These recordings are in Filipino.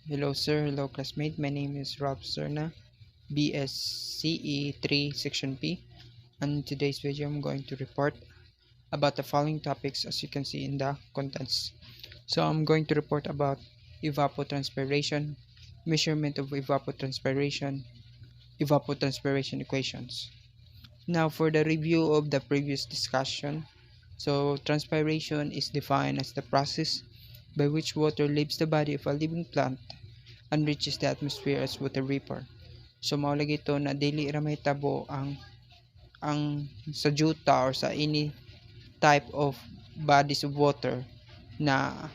Hello sir, hello classmate. My name is Rob Serna, BSCE 3 Section P. And in today's video, I'm going to report about the following topics as you can see in the contents. So I'm going to report about evapotranspiration, measurement of evapotranspiration, evapotranspiration equations. Now for the review of the previous discussion, so transpiration is defined as the process by which water leaves the body of a living plant and reaches the atmosphere as water vapor. So mao lagi to na dili ra mahitabo ang sa juta or sa any type of bodies of water na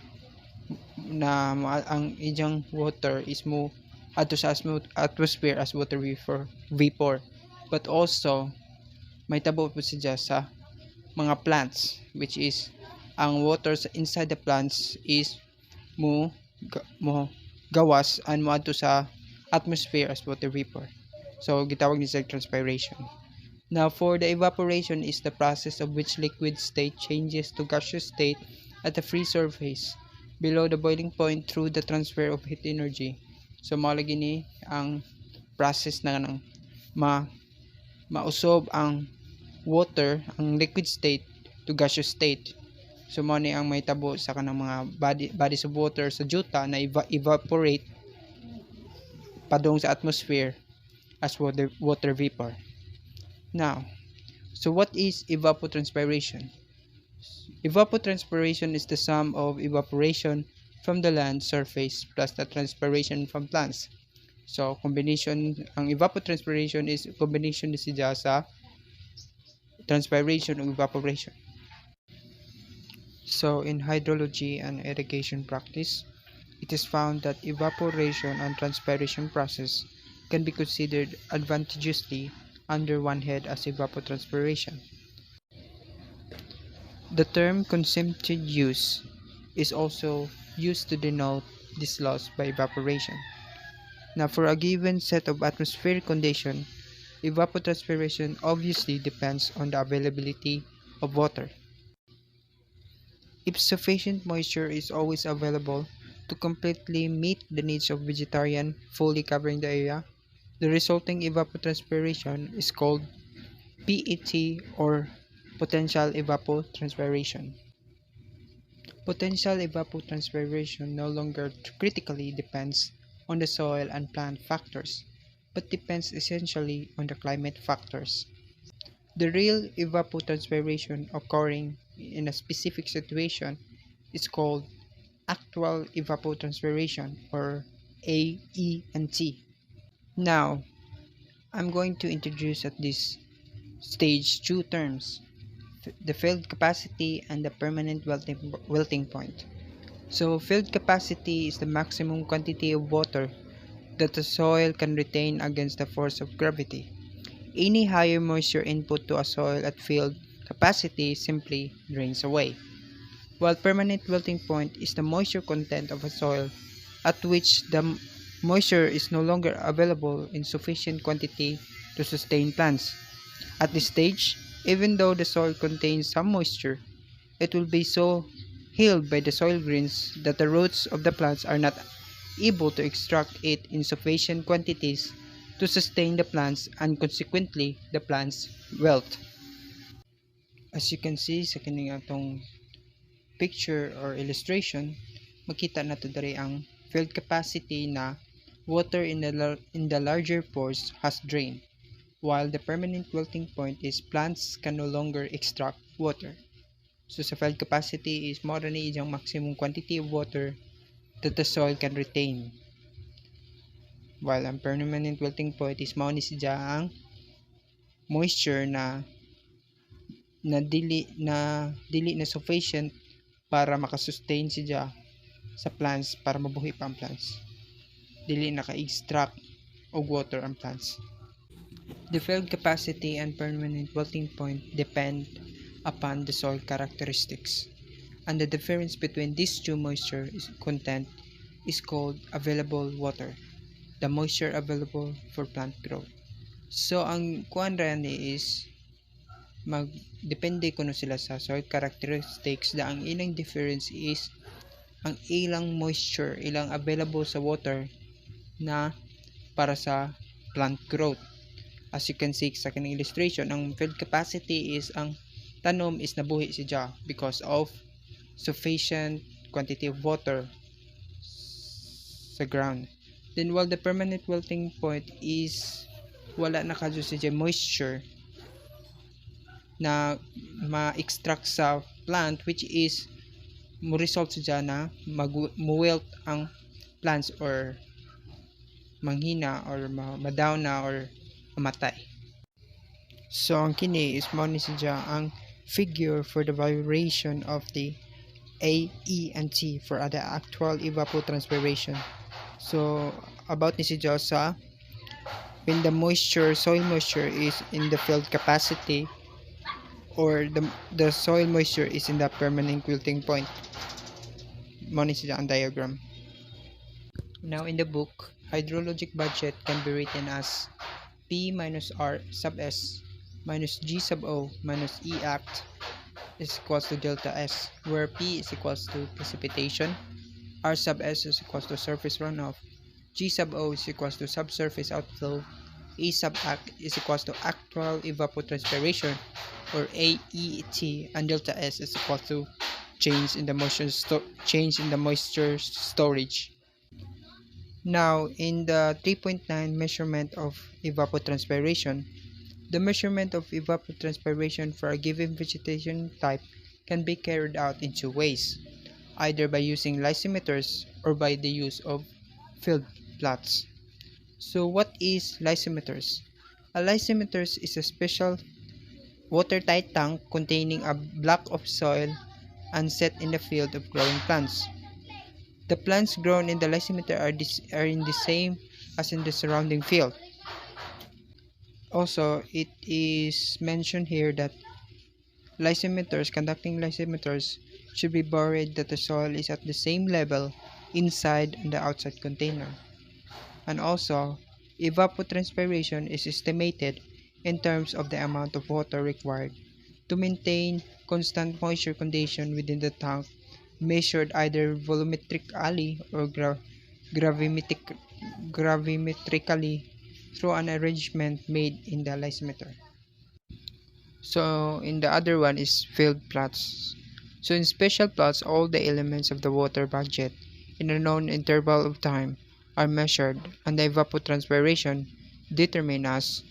ang iyang water is mo adto sa atmosphere as water vapor, but also may tabo po siya sa mga plants, which is ang water inside the plants is mo gawas and moadto sa atmosphere as water vapor. So gitawag ni sa transpiration. Now for the evaporation is the process of which liquid state changes to gaseous state at the free surface below the boiling point through the transfer of heat energy. So mao lagi ni ang process na nang mausob ang water, ang liquid state to gaseous state. So mao ni ang mahitabo sa kanang mga bodies of water sa juta na evaporate padung sa atmosphere as water vapor. Now, so what is evapotranspiration? Evapotranspiration is the sum of evaporation from the land surface plus the transpiration from plants. So combination, ang evapotranspiration is combination ni siya sa transpiration o evaporation. So in hydrology and irrigation practice, it is found that evaporation and transpiration process can be considered advantageously under one head as evapotranspiration. The term consumptive use is also used to denote this loss by evaporation. Now for a given set of atmospheric conditions, evapotranspiration obviously depends on the availability of water. If sufficient moisture is always available to completely meet the needs of vegetation fully covering the area, the resulting evapotranspiration is called PET or potential evapotranspiration. Potential evapotranspiration no longer critically depends on the soil and plant factors, but depends essentially on the climate factors. The real evapotranspiration occurring in a specific situation is called actual evapotranspiration or AENT. Now, I'm going to introduce at this stage two terms, the field capacity and the permanent wilting point. So field capacity is the maximum quantity of water that the soil can retain against the force of gravity. Any higher moisture input to a soil at field capacity simply drains away, while permanent wilting point is the moisture content of a soil at which the moisture is no longer available in sufficient quantity to sustain plants. At this stage, even though the soil contains some moisture, it will be so healed by the soil grains that the roots of the plants are not able to extract it in sufficient quantities to sustain the plants and consequently the plants' wealth. As you can see sa kining atong picture or illustration, makita nato diri ang field capacity na water in the larger pores has drained, while the permanent wilting point is plants can no longer extract water. So sa field capacity is more than iyang maximum quantity of water that the soil can retain, while ang permanent wilting point is mao ni siya ang moisture na dili na sufficient para makasustain siya sa plants, para mabuhi pa ang plants. Dili naka-extract og water ang plants. The field capacity and permanent wilting point depend upon the soil characteristics, and the difference between these two moisture content is called available water, the moisture available for plant growth. So ang kuan ra ni is magdepende kuno sila sa soil characteristics, da ang ilang difference is ang ilang moisture, ilang available sa water na para sa plant growth. As you can see sa kaning illustration, ang field capacity is ang tanom is nabuhi siya because of sufficient quantity of water sa ground. Then while the permanent wilting point is wala na kadyo siya moisture na ma-extract sa plant, which is mo result siya na mag-wilt ang plants or manghina or ma-down na or mamatay. So ang kini is mo ni siya ang figure for the variation of the A, E, and T for the actual evapotranspiration. So about ni siya sa when the moisture, soil moisture is in the field capacity or the soil moisture is in the permanent wilting point. Mo ni siya ang diagram. Now in the book, hydrologic budget can be written as P minus R sub S minus G sub O minus E act is equals to delta S, where P is equals to precipitation, R sub S is equals to surface runoff, G sub O is equals to subsurface outflow, E sub act is equals to actual evapotranspiration or AET, and delta S is equals to change in the moisture storage. Now, in the 3.9 measurement of evapotranspiration, the measurement of evapotranspiration for a given vegetation type can be carried out in two ways, either by using lysimeters or by the use of field plots. So what is lysimeters? A lysimeter is a special watertight tank containing a block of soil and set in the field of growing plants. The plants grown in the lysimeter are in the same as in the surrounding field. Also, it is mentioned here that conducting lysimeters should be buried that the soil is at the same level inside and the outside container. And also, evapotranspiration is estimated in terms of the amount of water required to maintain constant moisture condition within the tank, measured either volumetrically or gravimetrically through an arrangement made in the lysimeter. So in the other one is field plots. So in special plots, all the elements of the water budget in a known interval of time are measured, and the evapotranspiration determined as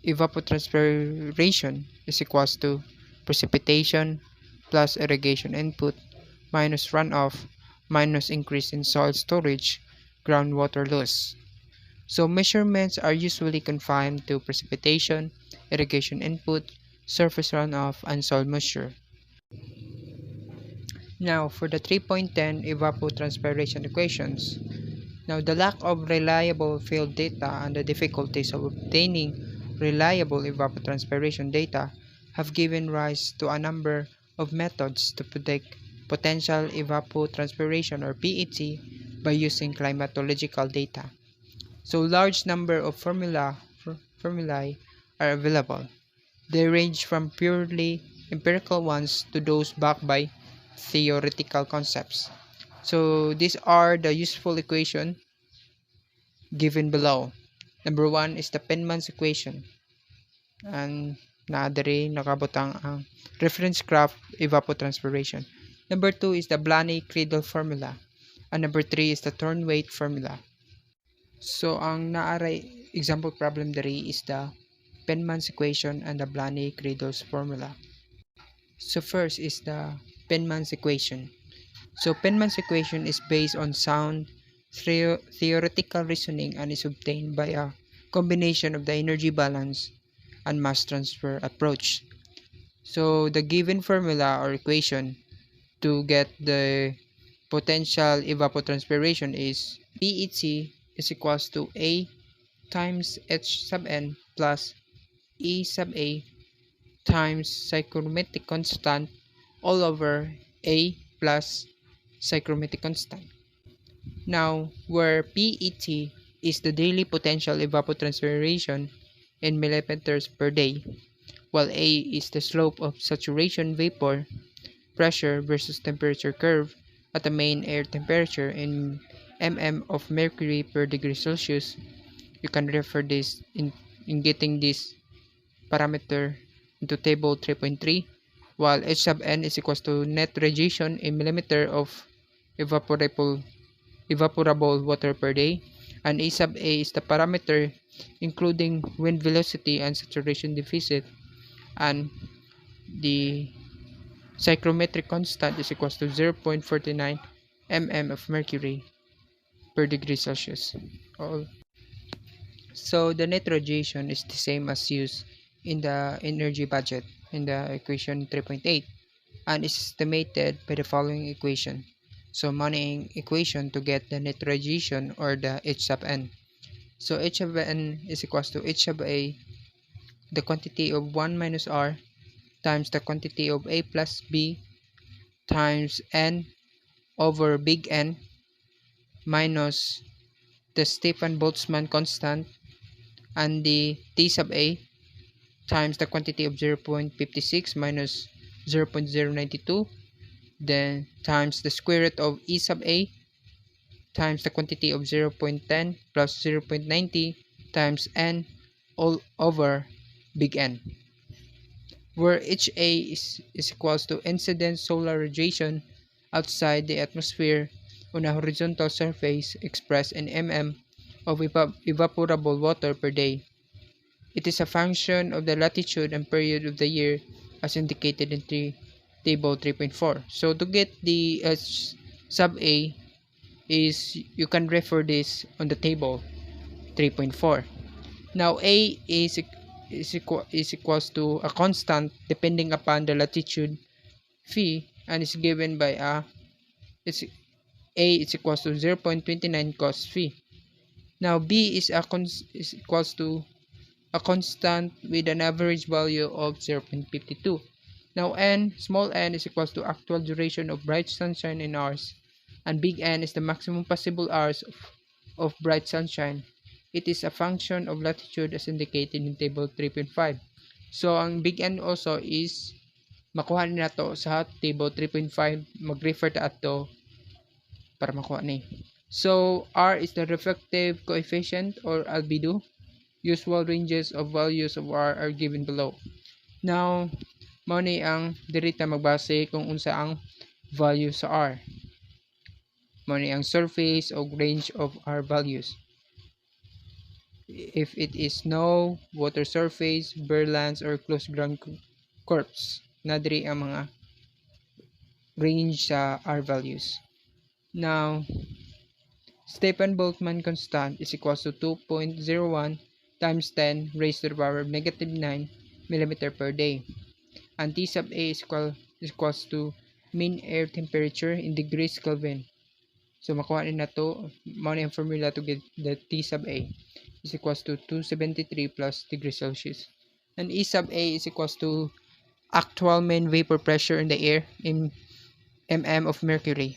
evapotranspiration is equals to precipitation plus irrigation input minus runoff minus increase in soil storage, groundwater loss. So measurements are usually confined to precipitation, irrigation input, surface runoff, and soil moisture. Now for the 3.10 evapotranspiration equations. Now the lack of reliable field data and the difficulties of obtaining reliable evapotranspiration data have given rise to a number of methods to predict potential evapotranspiration or PET by using climatological data. So large number of formulae are available. They range from purely empirical ones to those backed by theoretical concepts. So these are the useful equation given below. Number 1 is the Penman's equation. And naadari nakabutang ang reference graph evapotranspiration. Number 2 is the Blaney-Creedle formula. And number 3 is the Thornweight formula. So ang naaray example problem diri is the Penman's equation and the Blaney-Creedle's formula. So first is the Penman's equation. So Penman's equation is based on sound theoretical reasoning and is obtained by a combination of the energy balance and mass transfer approach. So the given formula or equation to get the potential evapotranspiration is PET is equals to A times H sub n plus E sub A times psychrometric constant all over A plus psychrometric constant. Now, where PET is the daily potential evapotranspiration in millimeters per day, while A is the slope of saturation vapor pressure versus temperature curve, at the main air temperature in mm of mercury per degree Celsius. You can refer this in getting this parameter into table 3.3, while H sub n is equals to net radiation in millimeter of evaporable water per day, and E sub A is the parameter including wind velocity and saturation deficit, and the psychrometric constant is equals to 0.49 mm of mercury per degree Celsius. So the net radiation is the same as used in the energy budget in the equation 3.8, and is estimated by the following equation. So moneying equation to get the net radiation or the H sub n. So H sub n is equals to H sub A, the quantity of 1 minus R times the quantity of A plus B times N over big N minus the Stefan-Boltzmann constant and the T sub A times the quantity of 0.56 minus 0.092, then times the square root of E sub A times the quantity of 0.10 plus 0.90 times N all over big N, where HA is equals to incident solar radiation outside the atmosphere on a horizontal surface expressed in mm of evaporable water per day. It is a function of the latitude and period of the year as indicated in table 3.4. So to get the sub A is, you can refer this on the table 3.4. Now A is equals to a constant depending upon the latitude phi, and is given by it's A is equals to 0.29 cos phi. Now B is equals to a constant with an average value of 0.52. Now small n is equals to actual duration of bright sunshine in hours, and big N is the maximum possible hours of bright sunshine. It is a function of latitude as indicated in table 3.5. So ang big N also is makuha ni nato sa table 3.5, mag-refer ta ato para makuha ni. So R is the reflective coefficient or albedo. Usual ranges of values of R are given below. Now, mao ni ang dirita magbase kung unsa ang value sa R. Mao ni ang surface o range of R values. If it is snow, water surface, bare lands, or closed ground corpse, na diri ang mga range sa R values. Now, Stefan-Boltzmann constant is equals to 2.01 times 10 raised to the power of negative 9 mm per day. And T sub A is equals to mean air temperature in degrees Kelvin. So makuha ni nato mao ni ang formula to get the T sub A is equals to 273 plus degrees Celsius. And E sub A is equals to actual mean vapor pressure in the air in mm of mercury.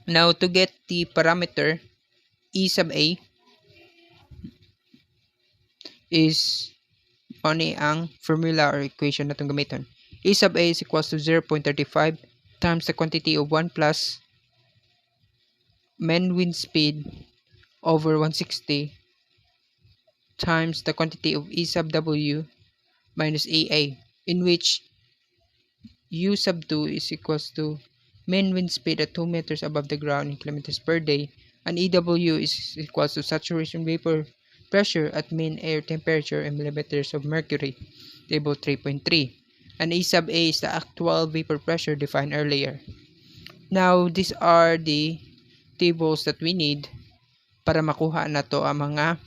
Now to get the parameter E sub A is money ang formula or equation na itong gamiton. E sub A is equals to 0.35 times the quantity of 1 plus mean wind speed over 160 times the quantity of E sub W minus AA, in which U sub 2 is equals to mean wind speed at 2 meters above the ground in kilometers per day, and EW is equals to saturation vapor pressure at mean air temperature in millimeters of mercury, table 3.3. And E sub A is the actual vapor pressure defined earlier. Now, these are the tables that we need para makuha na to ang mga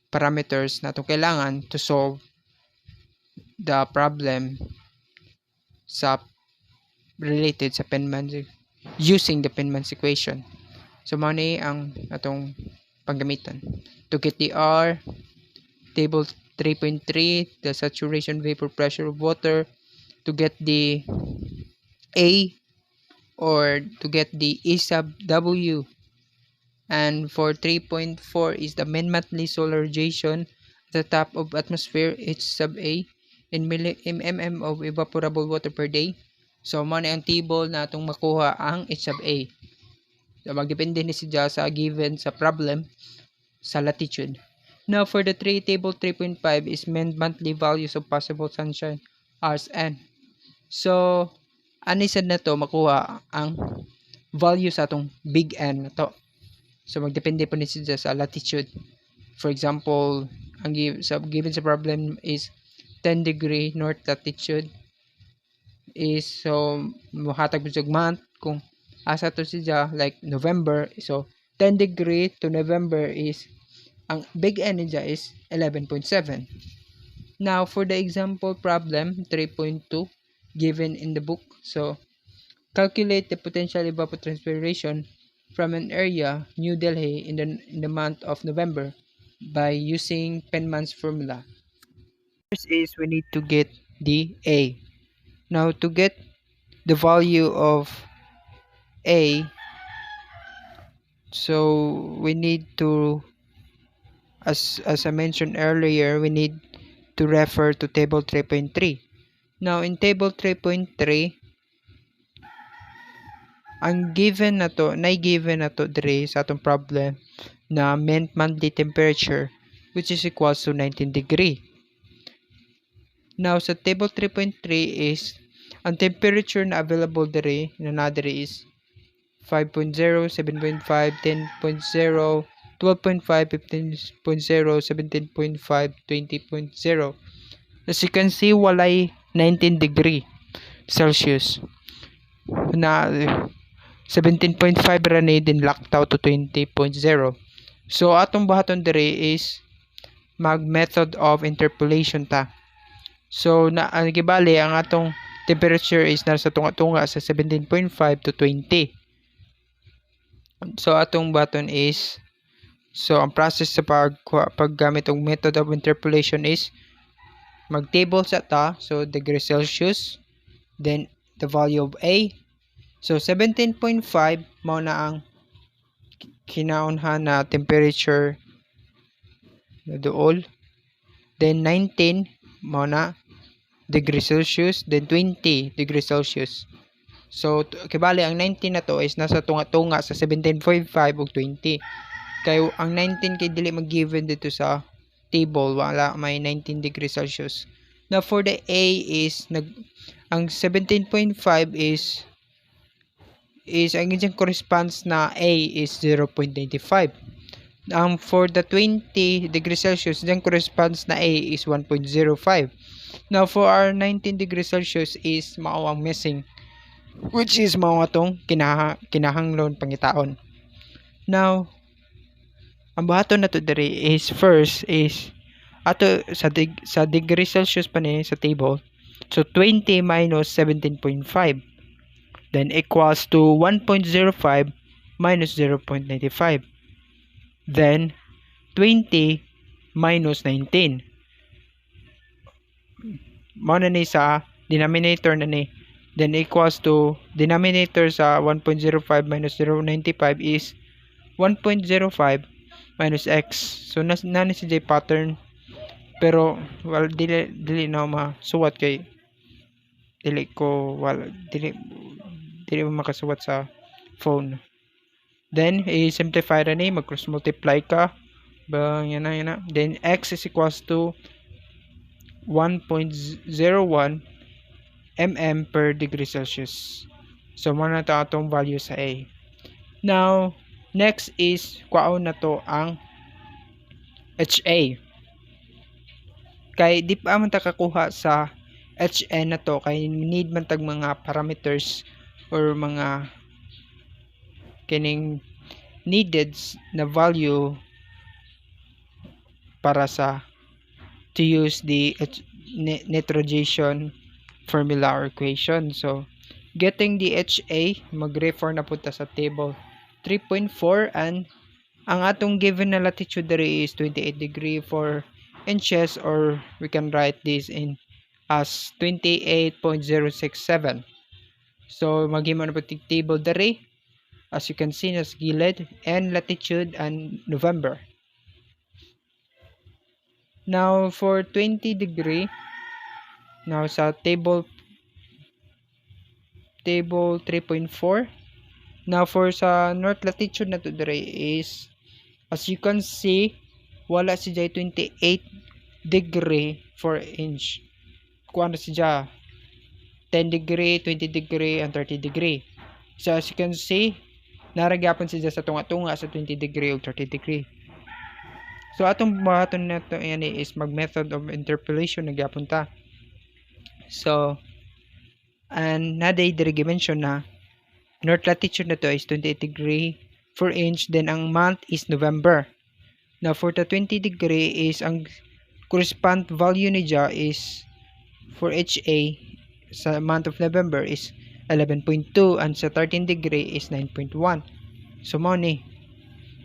parameters na to kailangan to solve the problem sa related sa Penman's using the Penman's equation. So, mani ang atong paggamitan. To get the R, table 3.3, the saturation vapor pressure of water. To get the A, or to get the E sub W. And for 3.4 is the mean monthly solar radiation at the top of atmosphere, H sub A, in mm of evaporable water per day. So mo na ang table na atong makuha ang h sub a. So magdepende ni siya sa given sa problem sa latitude. Now for the table 3.5 is mean monthly values of possible sunshine hours n. So ani sad na to makuha ang value sa atong big N na to. So magdepende po ni siya sa latitude. For example, ang given sa problem is 10 degree north latitude is so mohatag sa month kung asa to siya like November. So 10 degree to November is ang big N niya is 11.7. Now for the example problem 3.2 given in the book. So calculate the potential evapotranspiration from an area, New Delhi, in the month of November by using Penman's formula. First is we need to get the A. Now to get the value of A, so we need to, as I mentioned earlier, we need to refer to table 3.3. Now in table 3.3, ang given na to, given na to dire sa atong problem na mean monthly temperature which is equals to 19 degree. Now sa table 3.3 is ang temperature na available dire na dire is 5.0, 7.5, 10.0, 12.5, 15.0, 17.5, 20.0. As you can see, walay 19 degree Celsius na 17.5 rani din locked out to 20.0. So atong buhaton dire is mag method of interpolation ta. So na ang gibali ang atong temperature is nasa tunga-tunga sa 17.5 to 20. So atong button is, so ang process sa paggamit og method of interpolation is mag table sa ta, so degree Celsius, then the value of A. So 17.5 mao na ang kinaunhan na temperature na dool. Then 19 mao na degree Celsius, then 20 degree Celsius. So kibali ang 19 na to is nasa tunga-tunga sa 17.5 ug 20. Kay ang 19 kay dili mag-given dito sa table, wala may 19 degrees Celsius. Now for the A is ang 17.5 is ang inyong corresponds na A is 0.95. For the 20 degrees Celsius, dyan corresponds na A is 1.05. Now for our 19 degrees Celsius is mao ang missing, which is mao atong kinahanglon pangitaon. Now ang buhaton nato diri is first is ato sa degree Celsius pa ni sa table. So 20 minus 17.5 then equals to 1.05 minus 0.95. Then 20 minus 19. Mao na ni sa denominator na ni. Then equals to denominator sa 1.05 minus 0.95 is 1.05 minus x. So nani si J pattern, pero dili na masuwat kay dili mo makasuwat sa phone. Then i-simplify ra ni, mag cross multiply ka ba yan na. Then x is equals to 1.01 mm per degree Celsius. So mo na to atong value sa A. Now next is kwaon na to ang HA. Kay di pa man ta kakuha sa HN na to, kay need man tag mga parameters or mga kining needed na value para sa to use the nitrogen formula or equation. So getting the HA, mag-refer na punta sa table 3.4 and ang atong given na latitude diri is 28 degree 4 inches, or we can write this in as 28.067. So maghimo na pati table diri, as you can see nas gilid, and latitude and November. Now for 20 degree, now sa table table 3.4. Now for sa north latitude na to dire is, as you can see, wala si siya 28 degree 4 inch. Kuha na si siya 10 degree, 20 degree, and 30 degree. So as you can see, naragyapan si siya sa tunga-tunga sa 20 degree o 30 degree. So atong baton na to is mag method of interpolation nagyapon ta. So and naday dire mention na north latitude na to is 28 degree 4 inch, then ang month is November. Now for the 20 degree is ang correspond value ni ja is for HA sa month of November is 11.2 and sa 13 degree is 9.1. So mo ni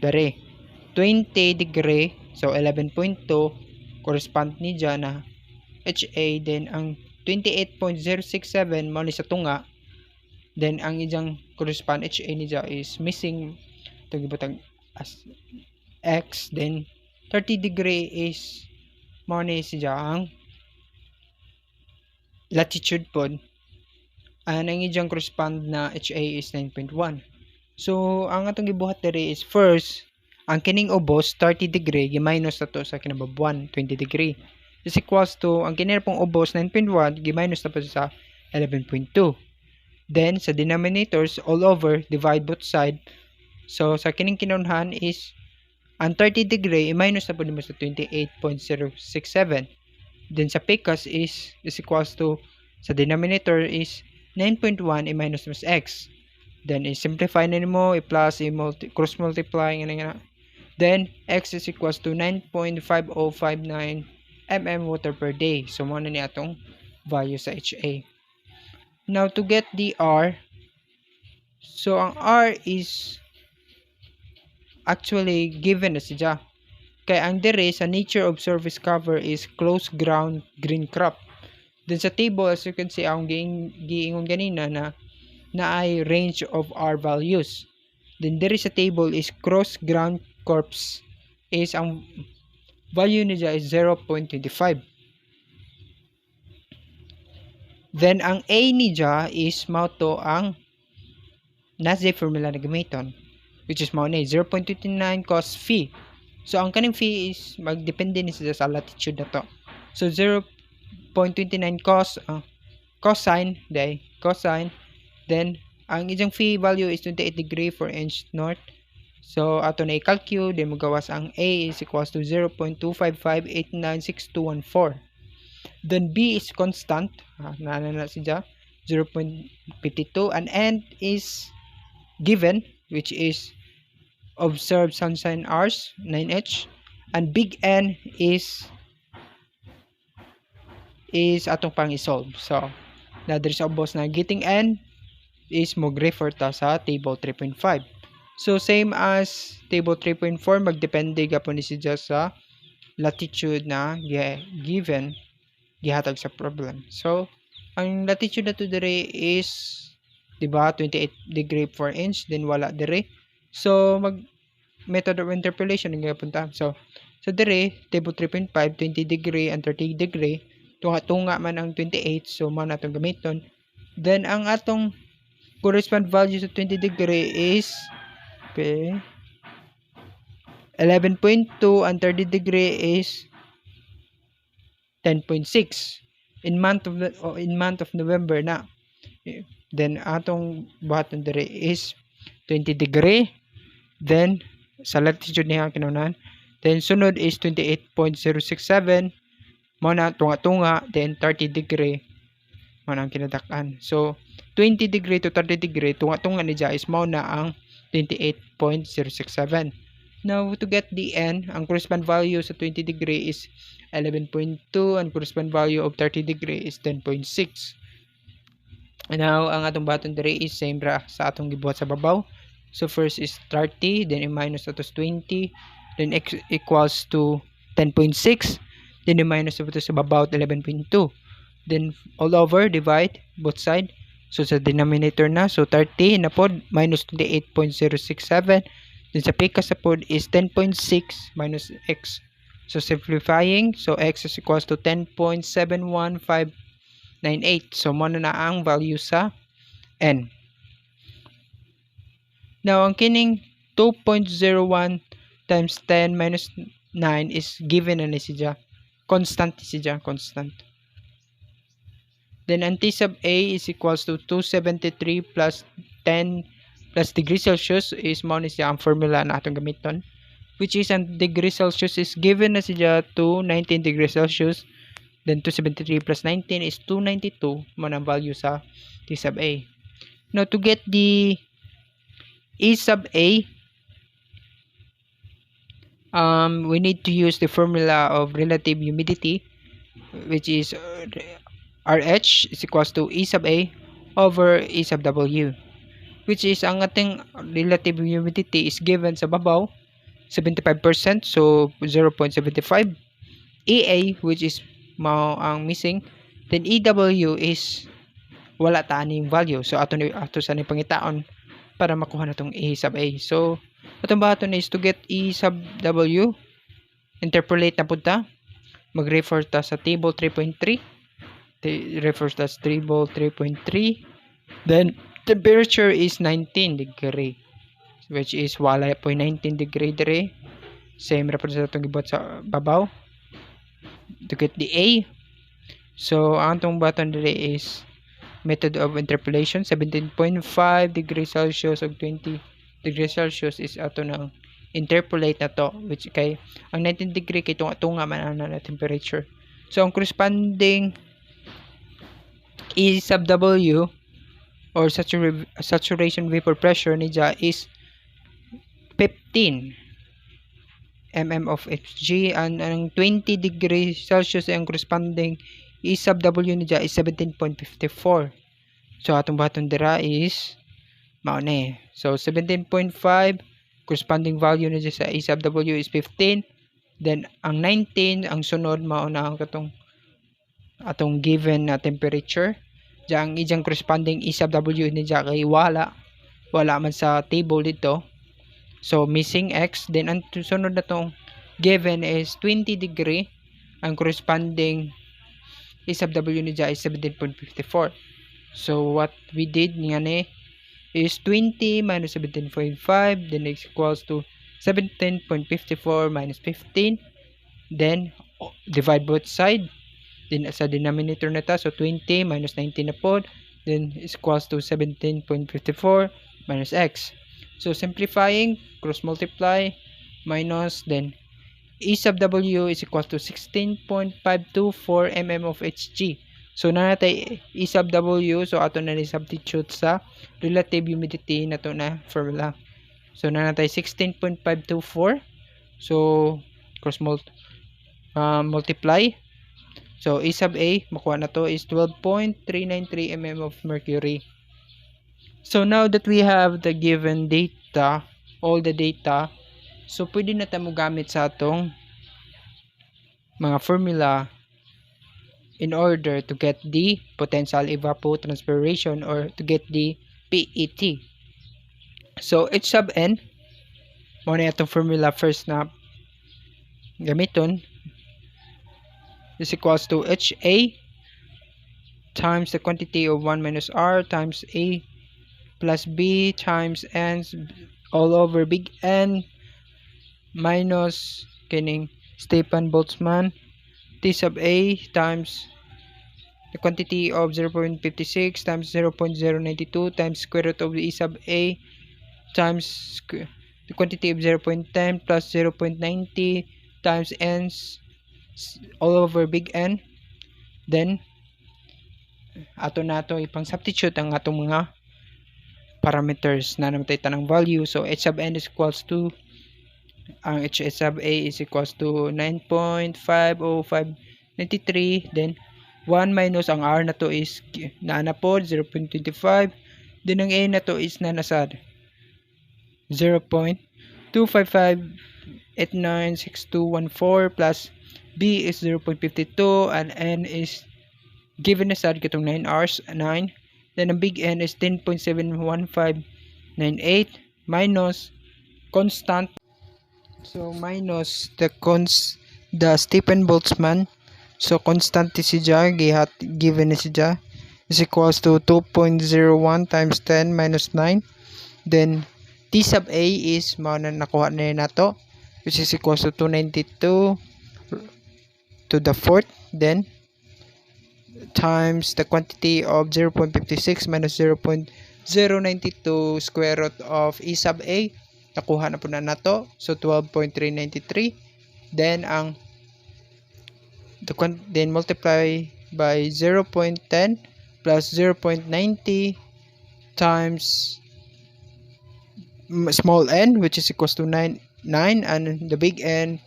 dare 20 degree, so 11.2 correspond ni ja na HA, then ang 28.067 mo ni sa tunga, then ang ijang correspond HA ni ja is missing tagibutang as X, then 30 degree is mo ni si ja ang latitude pod, and ang ijang correspond na HA is 9.1. So ang atong gibuhat diri is first ang kining ubos 30 degree gi-minus na to sa kinababuan 20 degree is equals to ang kinira pong ubos 9.1 gi-minus na po sa 11.2. Then sa denominators all over divide both side. So sa kining kinunhan is ang 30 degree i-minus na po mo sa 28.067. Then sa picas is equals to sa denominator is 9.1 i-minus mas x. Then i-simplify na nimo, i-plus, cross multiply nga. Then x is equals to 9.5059 mm water per day. So mo na ni atong value sa HA. Now to get the R, so ang R is actually given na siya. Kaya ang dire sa nature of surface cover is close ground green crop. Then sa table, as you can see, ang giingon ganina na ay range of R values. Then there is a table is cross ground corps is ang value niya is 0.25. Then ang A niya is mao to ang nasa formula na gamiton, which is mao ni 0.29 cos phi. So ang kaning phi is magdepende ni sa latitude na to. So 0.29 cos cosine day cosine, then ang ijang phi value is 28 degree 4 inch north. So ato na i-calculate, then magawas ang A is equals to 0.255896214. Then B is constant, na siya 0.52, and N is given, which is observed sunshine hours 9h, and big N is atong pang isolve. So na there sa ubos na getting N is mag-refer ta sa table 3.5. So same as table 3.4, magdepende gapon ni siya sa latitude na given gihatag sa problem. So ang latitude na to dire is diba 28 degree 4 inch, then wala dire. So mag method of interpolation nga punta. So dire table 3.5 20 degree and 30 degree tunga man ang 28, so man atong gamiton. Then ang atong correspond value sa 20 degree is 11.2 and 30 degree is 10.6 in month of November na. Then atong buhaton dire is 20 degree, then sa latitude niya kinunan, then sunod is 28.067 mo na tunga-tunga, then 30 degree mo na ang kinadakan. So 20 degree to 30 degree tunga-tunga ni ja is mo na ang 28.067. Now to get the N, ang correspond value sa 20 degree is 11.2 and correspond value of 30 degree is 10.6. And now ang atong baton dire is same ra sa atong gibuhat sa babaw. So first is 30, then i-minus atos 20, then x equals to 10.6, then i-minus atos sa babaw 11.2. Then all over divide both side. So sa denominator na, so 30 na pod minus 28.067. Then sa picas sa pod is 10.6 minus x. So simplifying, so x is equals to 10.71598. So mo na ang value sa n. Now, ang kining 2.01 times 10 minus 9 is given na ni siya. Constant siya, constant. Then, ang T sub A is equals to 273 plus 10 plus degree Celsius is mo ni siya ang formula na atong gamiton. Which is ang degree Celsius is given na siya to 19 degrees Celsius. Then 273 plus 19 is 292 man ang value sa T sub A. Now to get the E sub A, we need to use the formula of relative humidity, which is RH is equals to E sub A over E sub W, which is ang ating relative humidity is given sa babaw 75%, so 0.75. EA, which is mao ang missing, then EW is wala ta aning value, so ato sa ni pangitaon para makuha na tong E sub A. So atong baton is to get E sub W, interpolate na pud ta, mag-refer ta sa table 3.3, refer ta sa table 3.3, then temperature is 19 degree, which is wala po 19 degree dire, same represent atong gibot sa babaw to get the A. So ang atong button dire is method of interpolation 17.5 degrees Celsius ug 20 degrees Celsius is ato nang interpolate na to, which kay ang 19 degree kay tunga man na temperature. So ang corresponding E sub W or saturation vapor pressure niya is 15 mm of Hg, and ang 20 degrees Celsius ang corresponding E sub W niya is 17.54. So atong baton dira is mao ni. So 17.5 corresponding value niya sa E sub W is 15. Then ang 19 ang sunod mao na ang katong atong given na temperature. Diang ijang corresponding E sub W niya kay wala man sa table dito. So missing X. Then ang sunod na tong given is 20 degree. Ang corresponding E sub W niya is 17.54. So what we did nga ni is 20 minus 17.5, then is equals to 17.54 minus 15. Then divide both side. Then sa denominator na ta, so 20 minus 19 na po, then is equals to 17.54 minus x. So simplifying, cross multiply, minus, then E sub W is equals to 16.524 mm of Hg. So na natay E sub W, so ato na ni substitute sa relative humidity na to na formula. So na natay 16.524. So cross multiply. So E sub A makuha na to is 12.393 mm of mercury. So now that we have the given data, all the data, so pwede na tayo gamit sa atong mga formula in order to get the potential evapotranspiration or to get the PET. So H sub N, muna itong formula first na gamiton, is equals to HA times the quantity of 1 minus R times A plus B times N all over big N minus kining Stefan Boltzmann T sub A times the quantity of 0.56 times 0.092 times square root of the E sub A times the quantity of 0.10 plus 0.90 times N all over big N. Then ato nato ipang substitute ang atong mga parameters na namatay tanang value. So H sub N is equals to ang H sub A is equals to 9.50593, then 1 minus ang R na to is naana po 0.25, then ang A na to is nanasad 0.255896214 plus B is 0.52 and N is given na sad katong 9 hours 9, then ang big N is 10.71598 minus constant, so minus the Stefan Boltzmann, so constant siya given na siya is equals to 2.01 times 10 minus 9. Then T sub A is nakuha na nato, which is equals to 292 to the fourth. Then times the quantity of 0.56 minus 0.092 square root of E sub A. Nakuha na po na nato. So 12.393. Then then multiply by 0.10 plus 0.90 times small n, which is equals to 9, and the big N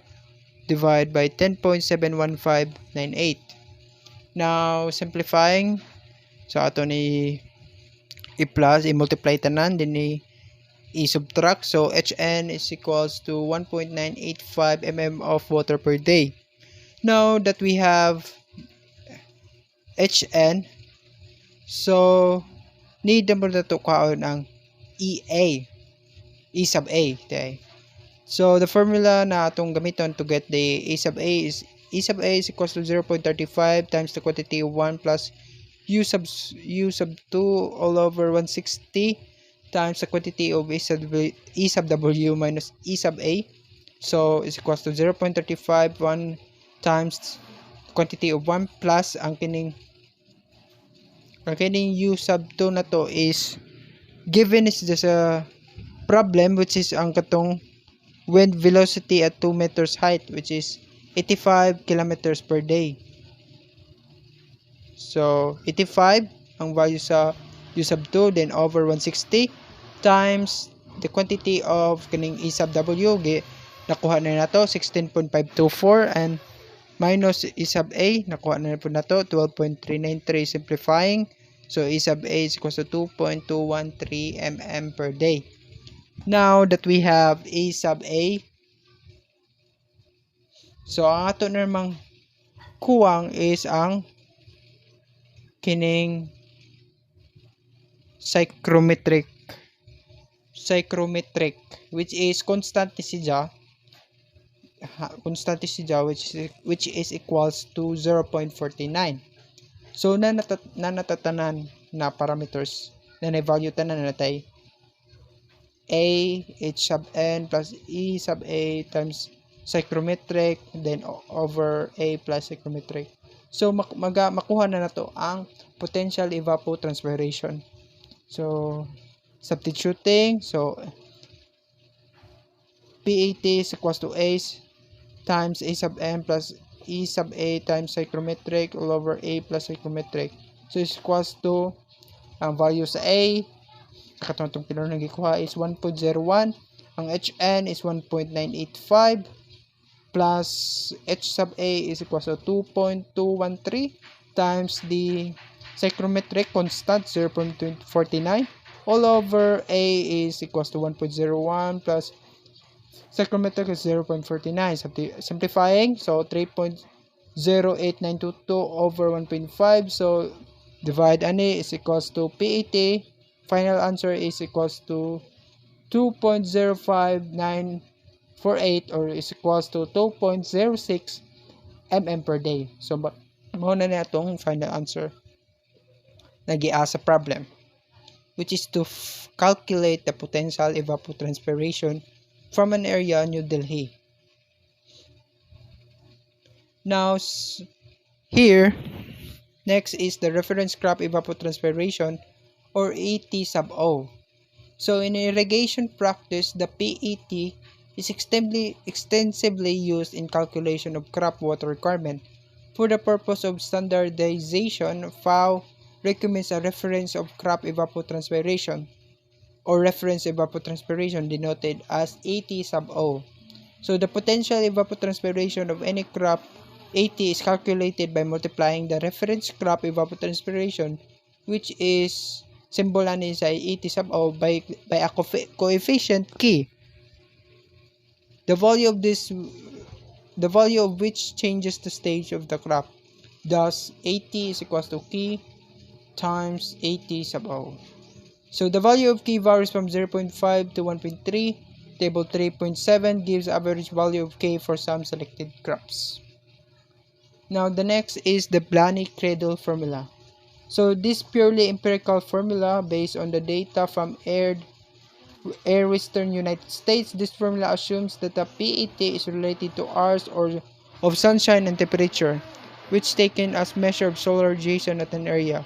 divide by 10.71598. Now simplifying, so ato ni i-plus, i-multiply tanan, then i-subtract. So Hn is equals to 1.985 mm of water per day. Now that we have Hn, so need na mo na ito kaon ang E sub A. Okay. So the formula na atong gamiton to get the E sub A is equals to 0.35 times the quantity of 1 plus U sub 2 all over 160 times the quantity of E sub W minus E sub A. So is equals to 0.35 1 times quantity of 1 plus ang kining U sub 2 na to is given is just a problem, which is ang katong wind velocity at 2 meters height, which is 85 kilometers per day. So 85 ang value sa U sub 2, then over 160 times the quantity of kining E sub W, nakuha na nato 16.524, and minus E sub A, nakuha na po nato 12.393. Simplifying, so E sub A is equals to 2.213 mm per day. Now that we have E sub A, so ang ato namang kuwang is ang kining psychrometric, which is constante siya, which is equals to 0.49. So natatanan na parameters na na-value tanan natay A, H sub n plus E sub A times psychrometric, then over A plus psychrometric. So makuha na nato ang potential evapotranspiration. So substituting, so PAT is equals to A times A sub n plus E sub A times psychrometric all over A plus psychrometric. So is equals to ang value sa A, katong itong pinunong nagikuha is 1.01, ang Hn is 1.985 plus H sub A is equals to 2.213 times the psychrometric constant 0.49 all over A is equals to 1.01 plus psychrometric is 0.49. Simplifying, so 3.08922 over 1.5, so divide ani is equals to PAT, final answer is equals to 2.05948 or is equals to 2.06 mm per day. So mo na itong final answer na giasa problem, which is to calculate the potential evapotranspiration from an area New Delhi. Now here, next is the reference crop evapotranspiration or ET sub O. So in irrigation practice, the PET is extensively used in calculation of crop water requirement. For the purpose of standardization, FAO recommends a reference of crop evapotranspiration or reference evapotranspiration denoted as AT sub O. So the potential evapotranspiration of any crop AT is calculated by multiplying the reference crop evapotranspiration, which is symbol is AT sub O, by a coefficient K. The value of which changes the stage of the crop. Thus AT is equals to K times AT sub O. So the value of K varies from 0.5 to 1.3. Table 3.7 gives average value of K for some selected crops. Now the next is the Blaney-Cradle formula. So this purely empirical formula based on the data from western United States. This formula assumes that the PET is related to hours or of sunshine and temperature, which taken as measure of solar radiation at an area.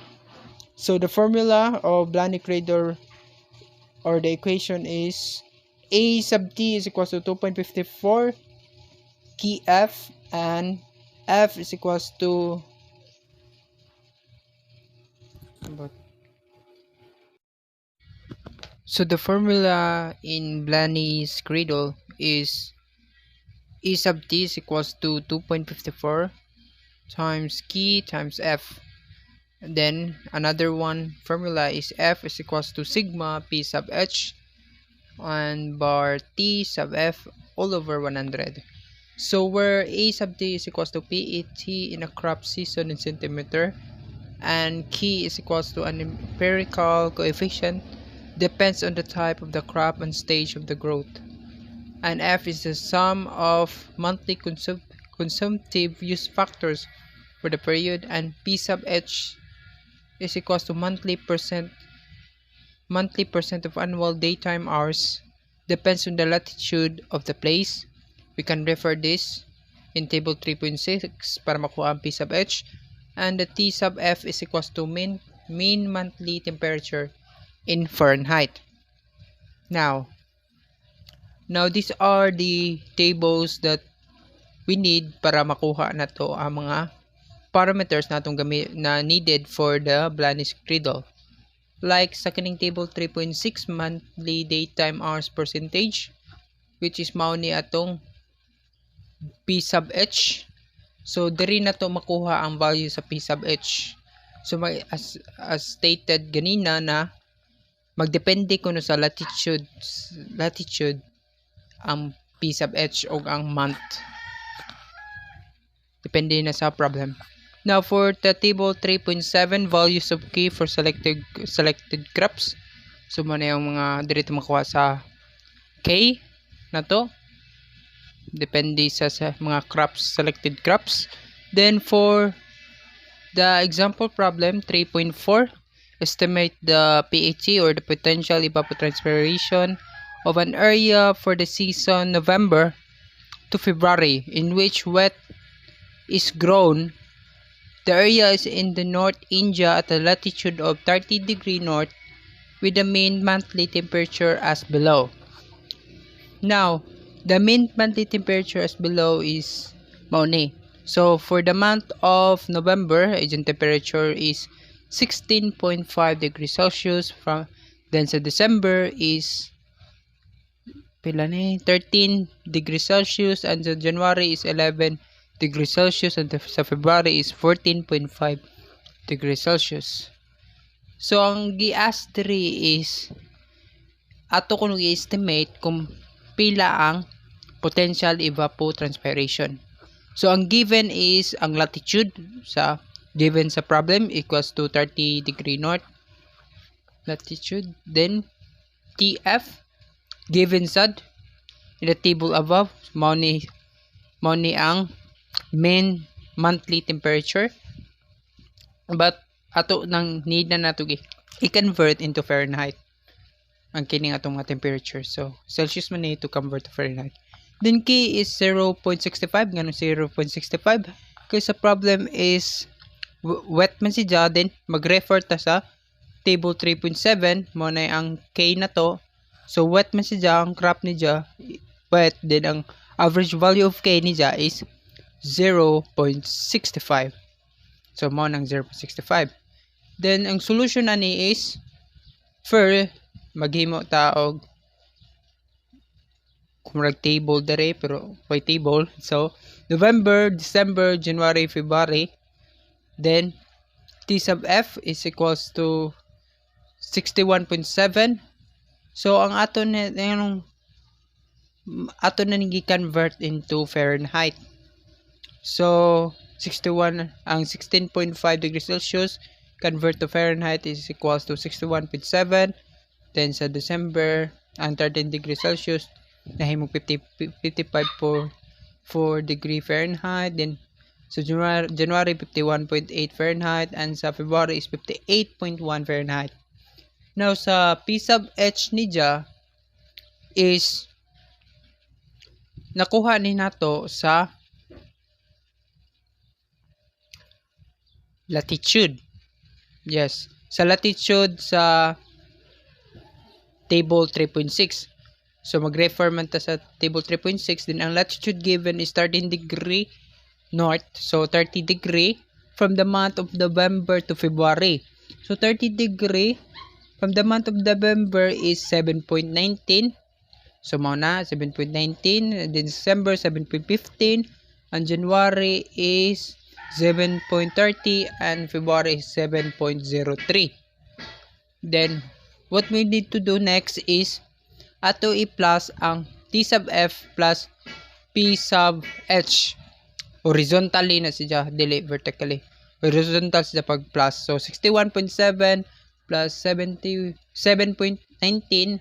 So the formula of Blanik-Radar, or the equation, is A sub T is equals to 2.54 key F, and F is equals to so the formula in Blaney's cradle is E sub T is equals to 2.54 times key times F. And then another one formula is F is equals to sigma P sub H and bar T sub F all over 100. So where A sub T is equals to PET in a crop season in centimeter, and key is equals to an empirical coefficient, depends on the type of the crop and stage of the growth. And F is the sum of monthly consumptive use factors for the period, and P sub H is equals to monthly percent of annual daytime hours, depends on the latitude of the place. We can refer this in table 3.6 para makuha ang P sub H, and the T sub F is equals to mean monthly temperature in Fahrenheit. Now these are the tables that we need para makuha na to ang mga parameters natong na needed for the Blanis cradle. Like sa kaning table 3.6, monthly daytime hours percentage, which is mao ni atong P sub H. So diri na to makuha ang value sa P sub H. So as stated ganina na magdepende kuno sa latitude ang P sub H o ang month. Depende na sa problem. Now for the table 3.7, values of key for selected crops. So mo na yung mga dito makuha sa K na to. Depende sa mga selected crops. Then for the example problem 3.4, estimate the PET or the potential evapotranspiration of an area for the season November to February in which wheat is grown. The area is in the North India at a latitude of 30° north with the mean monthly temperature as below. Now, the mean monthly temperature as below is mauni. So, for the month of November, agent temperature is 16.5 degrees Celsius. Then sa December is 13 degrees Celsius, and sa January is 11 degrees Celsius, and sa February is 14.5 degrees Celsius. So ang gi-ask diri is ato kuno i-estimate kung pila ang potential evapotranspiration. So ang given is ang latitude sa given sa problem equals to 30° north latitude, then TF given sad in the table above mao ni ang mean monthly temperature, but ato nang need na nato i-convert into Fahrenheit ang kining atong mga temperature. So Celsius man ni to convert to Fahrenheit. Then K is 0.65 ngano 0.65 kay sa problem is wet man si ja, then mag-refer ta sa table 3.7 mo na ang K na to. So wet man si ja, ang crop ni ja wet, then ang average value of K ni ja is 0.65. So mo nang 0.65. Then ang solution ani is maghimo ta og kumurag table dere pero why table. So November, December, January, February, then T sub F is equals to 61.7. So ang ato na gi-convert into Fahrenheit. So 61 ang 16.5 degrees Celsius convert to Fahrenheit is equals to 61.7. Then sa December ang 13 degrees Celsius nahimong 55.4 degree Fahrenheit. Then So January 51.8 Fahrenheit and sa February is 58.1 Fahrenheit. Now sa P sub H niya is nakuha ni nato sa latitude. Yes, sa latitude sa table 3.6. So mag-refer man ta sa table 3.6, then ang latitude given is 13 degree north, so 30 degree from the month of November to February. So 30 degree from the month of November is 7.19. So mao na 7.19, and then December 7.15, and January is 7.30, and February is 7.03. Then what we need to do next is ato i-plus ang T sub F plus P sub H. Horizontally na siya, dili vertically. Horizontal siya pag plus. So 61.7 plus 77.19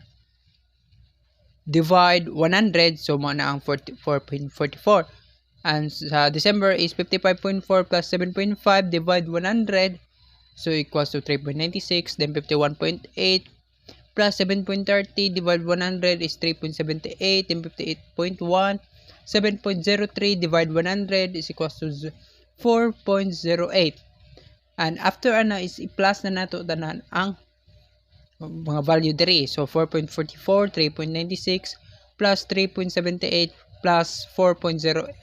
divide 100, so mo na ang 44.44. And sa December is 55.4 plus 7.5 divide 100, so equals to 3.96. Then 51.8 plus 7.30 divide 100 is 3.78. Then 58.1, 7.03 divide 100 is equals to 4.08. And after ana is i-plus na nato tanan ang mga value diri. So 4.44, 3.96 plus 3.78 plus 4.08,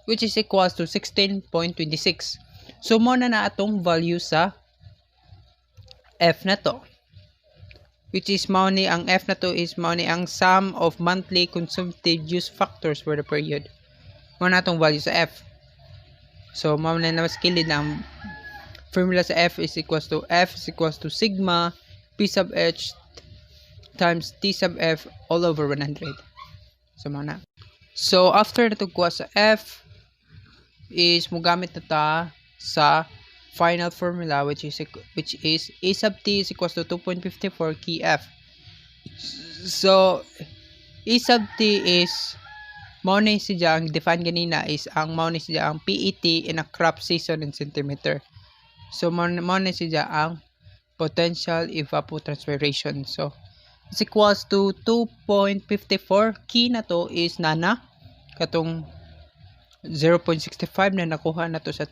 which is equals to 16.26. So mo na atong value sa F na to, which is mao ni ang F na to is mao ni ang sum of monthly consumptive use factors for the period. Mao na atong value sa F. So mao na mas kilid na ang formula sa F is equals to sigma P sub H times T sub F all over 100. So mao na. So after nato kuha sa F is mogamit na ta sa final formula, which is A sub T is equals to 2.54 key F. So A sub T is mao ni siya ang define ganina is ang mao ni siya ang PET in a crop season in centimeter. So mao ni siya ang potential evapotranspiration. So is equals to 2.54. Key na to is nana katong 0.65 na nakuha na to sa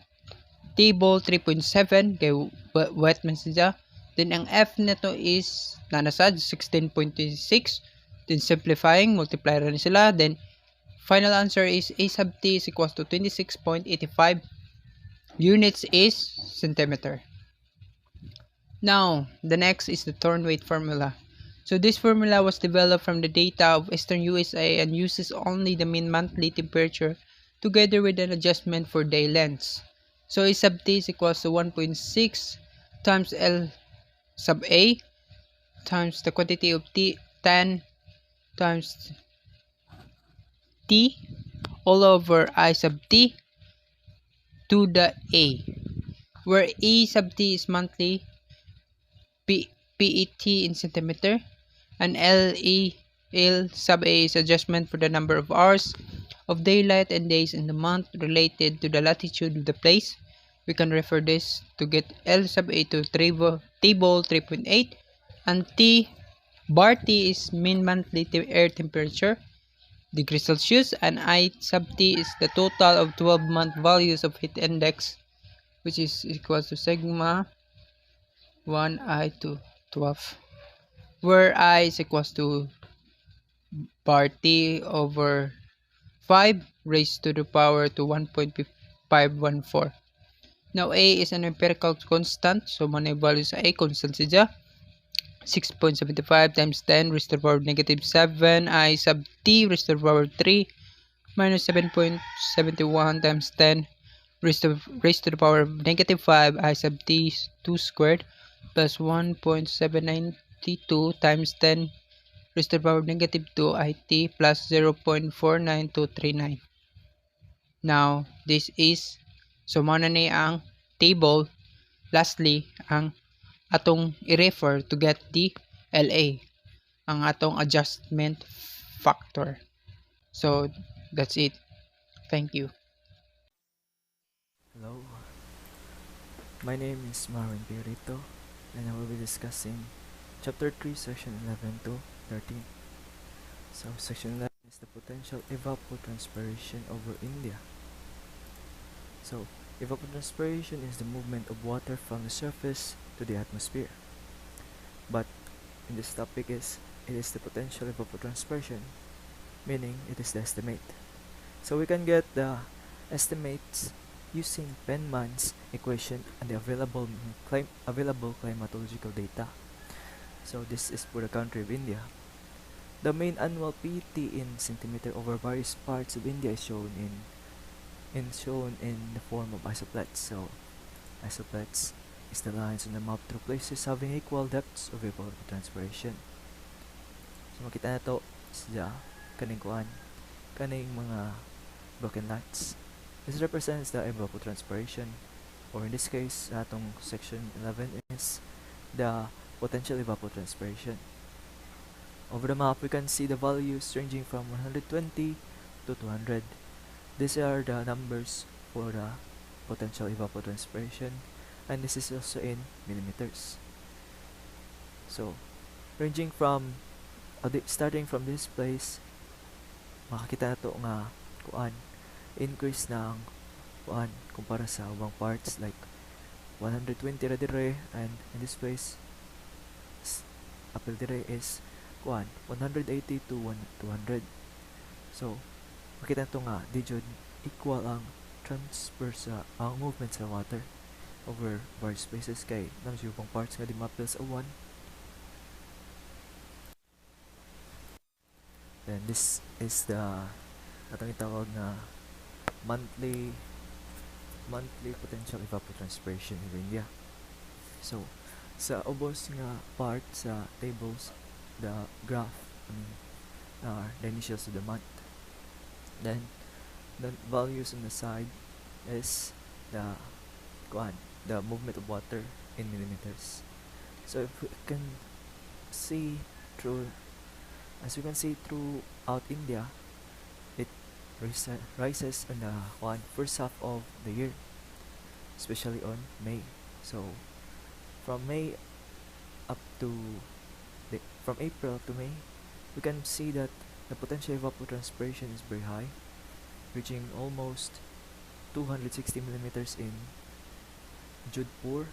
table 3.7 kay wet man siya. Then ang F nito is nanasad 16.26. Then simplifying, multiply rin sila. Then final answer is A sub T is equals to 26.85. Units is centimeter. Now, the next is the Thornweight formula. So this formula was developed from the data of Eastern USA and uses only the mean monthly temperature together with an adjustment for day lengths. So A sub T is equals to 1.6 times L sub A times the quantity of T 10 times T all over I sub T to the A, where A sub T is monthly PET in centimeter, and L sub A is adjustment for the number of hours of daylight and days in the month related to the latitude of the place. We can refer this to get L sub A to table 3.8, and T bar T is mean monthly air temperature degrees Celsius, and I sub T is the total of 12-month values of heat index, which is equals to sigma 1I to 12, where I is equals to bar T over 5 raised to the power to 1.514. Now A is an empirical constant, so manay value sa A constant siya. 6.75 times 10 raised to the power negative 7 I sub T raised to the power 3 minus 7.71 times 10 raised to the power negative 5 I sub T 2 squared plus 1.792 times 10 raised to the power negative 2 IT plus 0.49239. Now, this is, so muna ni ang table. Lastly, ang atong i-refer to get the LA, ang atong adjustment factor. So, that's it. Thank you. Hello, my name is Marvin Pierito, and I will be discussing Chapter 3, Section 11 to 13. So, Section 11 is the potential evapotranspiration over India. So, evapotranspiration is the movement of water from the surface to the atmosphere. But in this topic it is the potential evapotranspiration, meaning it is the estimate. So we can get the estimates using Penman's equation and the available climatological data. So this is for the country of India. The main annual PT in centimeter over various parts of India is shown in the form of isoplets. So isoplets is the lines on the map through places having equal depths of evapotranspiration. So makita na to sa kaning kuan, kaning mga broken lines. This represents the evapotranspiration, or in this case, atong section 11 is the potential evapotranspiration. Over the map, we can see the values ranging from 120 to 200. These are the numbers for the potential evapotranspiration, and this is also in millimeters. So, ranging from starting from this place, makakita na to nga kuan increase ng kuan kumpara sa ubang parts, like 120 ra dire, and in this place apil dire is kuan 180 to 200. So makita to nga di jud equal ang transfer sa ang movement sa water over various spaces, kay nang ubang parts nga di mapil sa uwan. Then this is the atong itawag na monthly potential evapotranspiration in India. So sa ubos nga part sa tables, the graph are the initials of the month. Then the values on the side is the movement of water in millimeters. So if we can see through as you can see throughout India, it rises in the first half of the year, especially on May. So from May up to from April to May, we can see that the potential evapotranspiration is very high, reaching almost 260 millimeters in Jodhpur,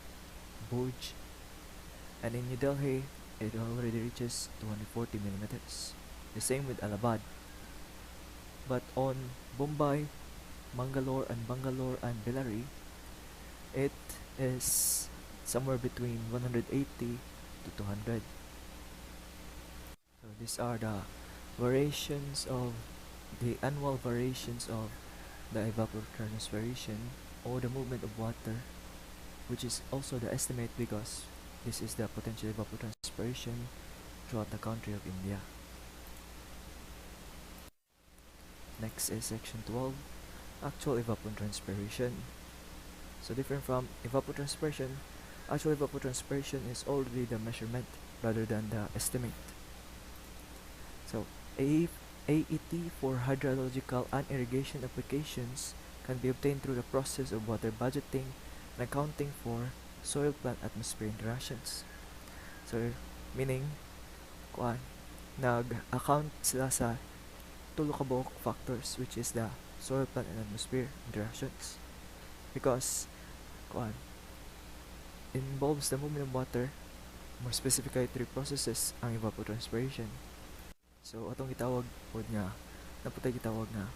Bhuj, and in New Delhi it already reaches 240 millimeters. The same with Allahabad. But on Mumbai, Bangalore and Bellary, it is somewhere between 180 to 200. So these are the annual variations of the evapotranspiration, or the movement of water, which is also the estimate because this is the potential evapotranspiration throughout the country of India. Next is section 12, actual evapotranspiration. So different from evapotranspiration, actual evapotranspiration is already the measurement rather than the estimate. So AET for hydrological and irrigation applications can be obtained through the process of water budgeting and accounting for soil-plant atmosphere interactions. So meaning nag-account sila sa tulo ka buok factors, which is the soil, plant, and atmosphere interactions, because involves the movement of water, more specifically three processes ang evapotranspiration. So atong gitawag pod nga naputay gitawag nga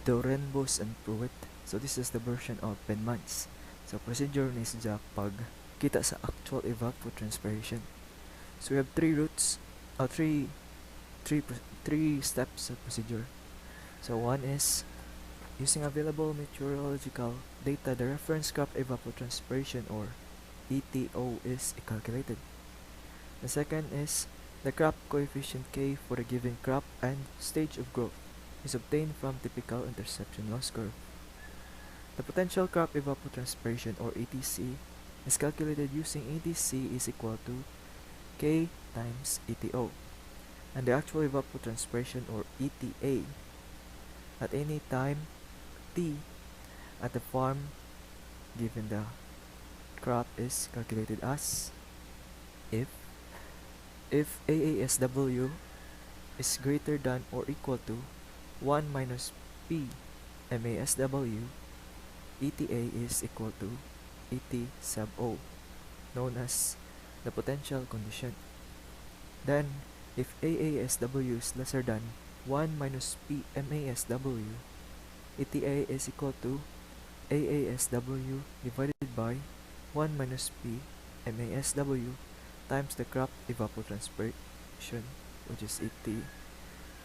Dorenbos and Pruitt. So this is the version of Penman's. So procedure ni sa pag kita sa actual evapotranspiration. So we have three steps of procedure. So one is using available meteorological data, the reference crop evapotranspiration, or ETO, is calculated. The second is the crop coefficient K for a given crop and stage of growth is obtained from typical interception loss curve. The potential crop evapotranspiration, or ETC, is calculated using ETC is equal to K times ETO, and the actual evapotranspiration, or ETA, at any time T at the farm given the crop is calculated as if AASW is greater than or equal to 1 minus P MASW, ETA is equal to ET sub O, known as the potential condition. Then, if AASW is lesser than 1 minus P MASW, ETA is equal to AASW divided by 1 minus P MASW times the crop evapotranspiration, which is ET,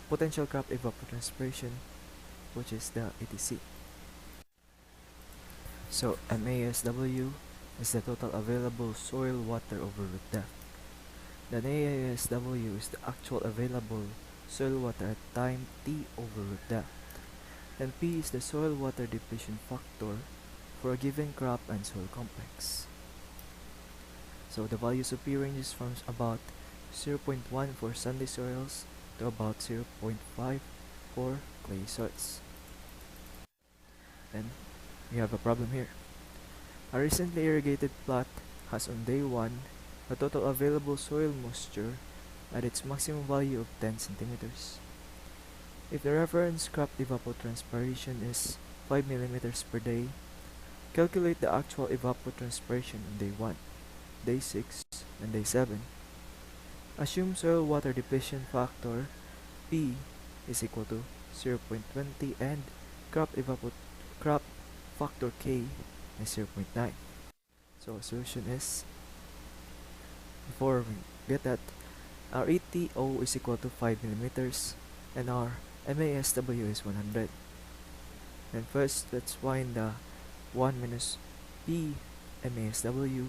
potential crop evapotranspiration, which is the ETC. So MASW is the total available soil water over root depth. Then AASW is the actual available soil water at time T over root depth. Then P is the soil water depletion factor for a given crop and soil complex. So the values of P ranges from about 0.1 for sandy soils to about 0.5 for clay soils. Then we have a problem here. A recently irrigated plot has on day 1 a total available soil moisture at its maximum value of 10 centimeters. If the reference crop evapotranspiration is 5 mm per day, calculate the actual evapotranspiration on day 1, day 6, and day 7. Assume soil water depletion factor P is equal to 0.20 and crop factor K is 0.9. So solution is, before we get that, our ETO is equal to 5 mm and our MASW is 100. Then first, let's find the 1 minus P MASW,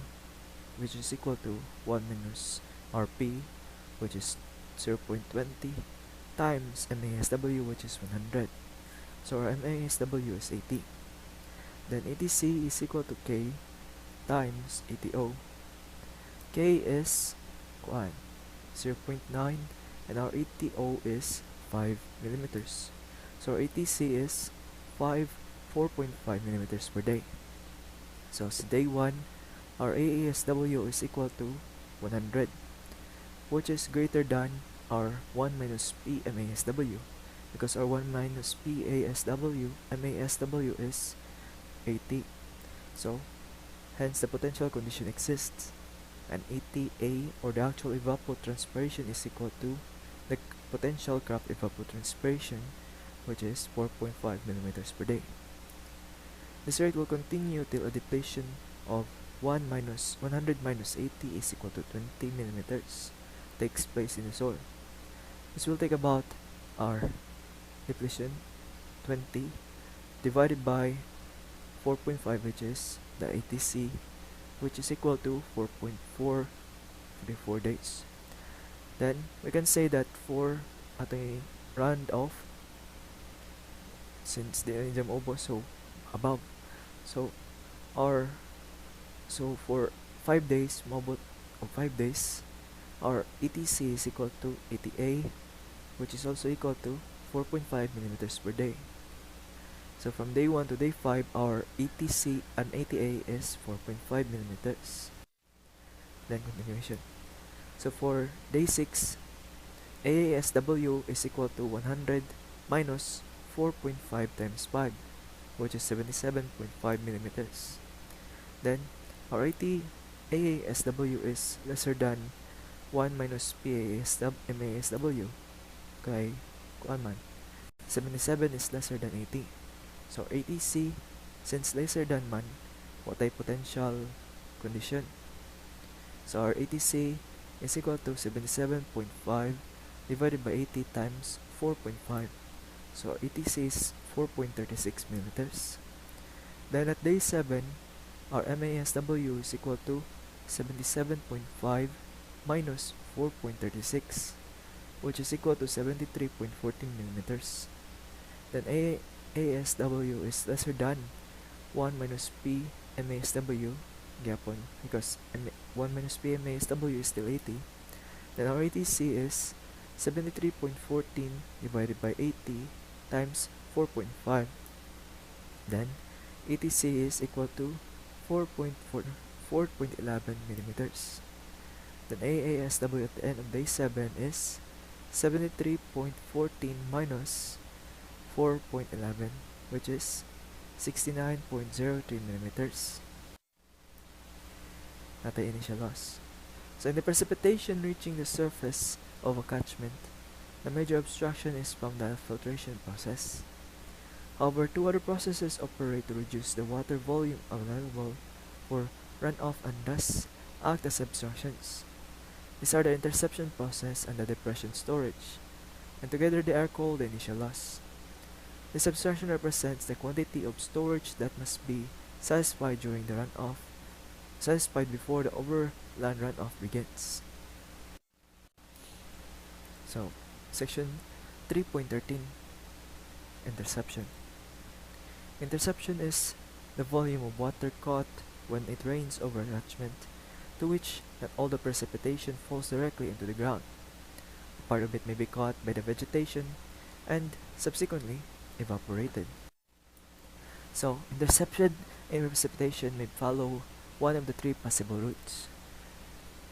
which is equal to 1 minus RP, which is 0.20, times MASW, which is 100. So our MASW is 80. Then ETC is equal to K times ETO. K is 0.9 and our ETO is 5 millimeters. So our ETC is 4.5 millimeters per day. So day 1, our AASW is equal to 100, which is greater than our 1 minus P MASW, because our 1 minus P MASW is 80. So hence the potential condition exists, and ETA, or the actual evapotranspiration, is equal to the potential crop evapotranspiration, which is 4.5 millimeters per day. This rate will continue till a depletion of 100 minus 80 is equal to 20 millimeters takes place in the soil. This will take about our depletion 20 divided by 4.5, which is the ATC, which is equal to 4.4 for the 4 days. Then we can say that for ating round off, since the jam obo so above, so for 5 days, mobot of 5 days, our ETC is equal to ETA, which is also equal to 4.5 millimeters per day. So from day 1 to day 5, our ETC and ETA is 4.5 millimeters. Then continuation. So for day 6, AASW is equal to 100 minus 4.5 times 5, which is 77.5 millimeters. Then our AASW is lesser than 1 minus MASW. Okay, kuan man. 77 is lesser than 80. So ATC, since lesser than man, what ay potential condition? So our ATC is equal to 77.5 divided by 80 times 4.5. So our ATC is 4.36 millimeters. Then at day 7, our MASW is equal to 77.5 minus 4.36, which is equal to 73.14 millimeters. Then ASW is lesser than 1 minus P MASW gapon, because 1 minus P MASW is still 80. Then our ATC is 73.14 divided by 80 times 4.5. Then ETC is equal to 4.11 millimeters. Then AASW at the end of day 7 is 73.14 minus 4.11, which is 69.03 millimeters. At the initial loss. So in the precipitation reaching the surface of a catchment, the major obstruction is from the filtration process. However, two other processes operate to reduce the water volume available for runoff and thus act as obstructions. These are the interception process and the depression storage, and together they are called the initial loss. This obstruction represents the quantity of storage that must be satisfied during the runoff, satisfied before the overland runoff begins. So, section 3.13, interception. Interception is the volume of water caught when it rains over a catchment, to which not all the precipitation falls directly into the ground. A part of it may be caught by the vegetation and subsequently evaporated. So, interception and precipitation may follow one of the three possible routes.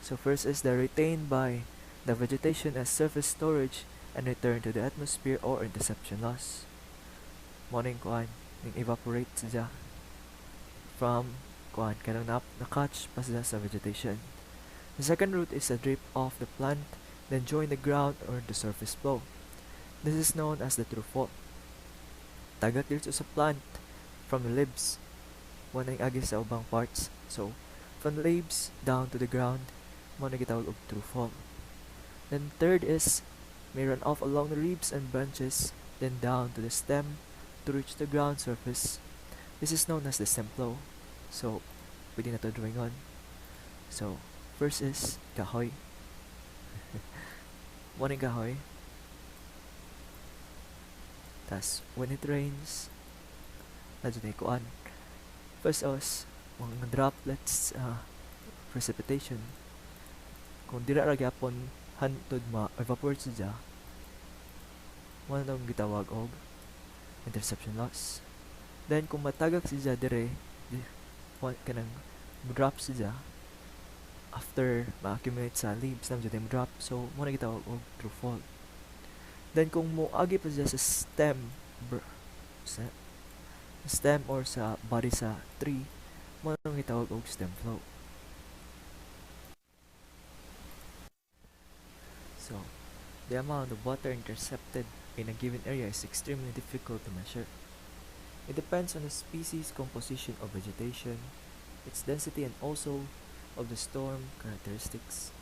So first is the retained by the vegetation as surface storage and return to the atmosphere or interception loss. Morning kuan ning evaporate siya from kuan kanang na-catch pa siya sa vegetation. The second route is a drip off the plant then join the ground or the surface flow. This is known as the true fall. Tagat dito sa plant from the leaves mo nang agi sa ubang parts. So from the leaves down to the ground mo na gitawag og true fall. Then third is may run off along the leaves and branches then down to the stem to reach the ground surface. This is known as the stem flow. So pwede na to drawing on. So first is kahoy. Morning kahoy. Tas when it rains, nadyo na ikuan. First is mga droplets precipitation. Kung dira ra gyapon hantod ma-evaporate siya, mo na gitawag og interception loss. Then kung matagak siya dire, kanang drop siya after ma-accumulate sa leaves nam jud drop, so mo na gitawag og true fall. Then kung moagi pa siya sa stem or sa body sa tree, mo na gitawag og stem flow. So, the amount of water intercepted in a given area is extremely difficult to measure. It depends on the species composition of vegetation, its density, and also of the storm characteristics.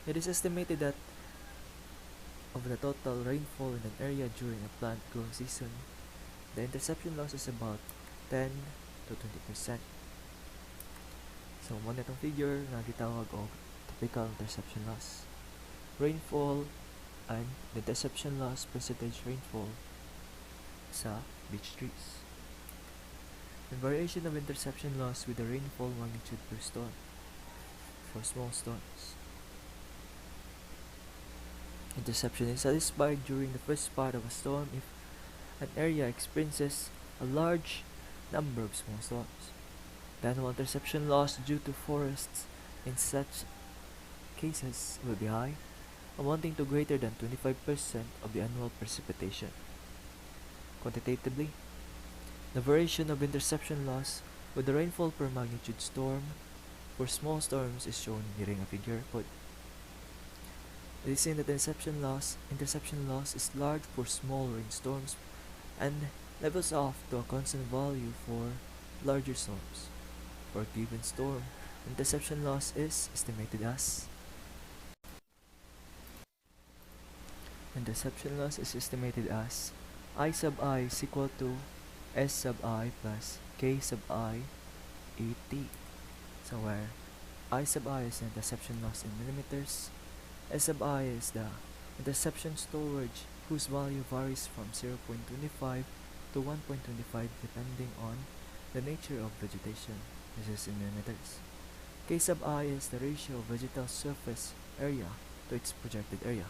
It is estimated that of the total rainfall in an area during a plant growing season, the interception loss is about 10 to 20%. So, mo na itong figure na gitawag og typical interception loss. Rainfall and the interception loss percentage rainfall sa beech trees. The variation of interception loss with the rainfall magnitude per storm for small storms. Interception is satisfied during the first part of a storm if an area experiences a large number of small storms. The annual interception loss due to forests in such cases will be high, amounting to greater than 25% of the annual precipitation. Quantitatively, the variation of interception loss with the rainfall per magnitude storm for small storms is shown during a figure put. It is seen that the interception loss is large for small rainstorms and levels off to a constant value for larger storms. For a given storm, interception loss is estimated as I sub I is equal to S sub I plus K sub I AT. So where I sub I is the interception loss in millimeters, S sub I is the interception storage whose value varies from 0.25 to 1.25 depending on the nature of vegetation. This is in millimeters. K sub I is the ratio of vegetal surface area to its projected area.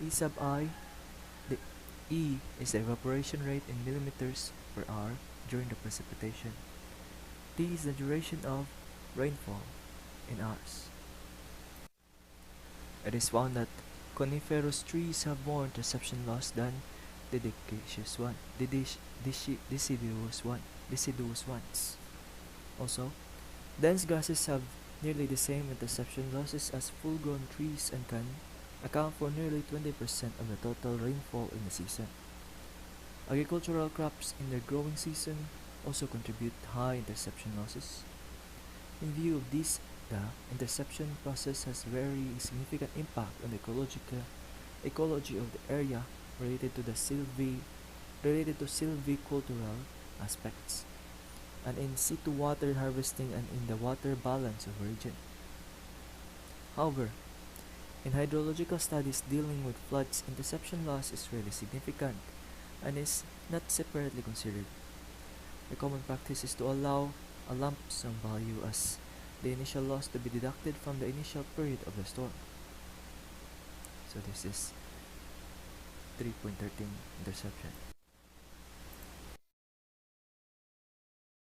E sub I, the E is the evaporation rate in millimeters per hour during the precipitation. T is the duration of rainfall in hours. It is found that coniferous trees have more interception loss than deciduous ones. Also, dense grasses have nearly the same interception losses as full-grown trees and can account for nearly 20% of the total rainfall in the season. Agricultural crops in their growing season also contribute high interception losses. In view of this, the interception process has very significant impact on the ecology of the area related to silvicultural aspects, and in situ water harvesting and in the water balance of a region. However, in hydrological studies dealing with floods, interception loss is really significant and is not separately considered. The common practice is to allow a lump sum value as the initial loss to be deducted from the initial period of the storm. So this is 3.13 interception.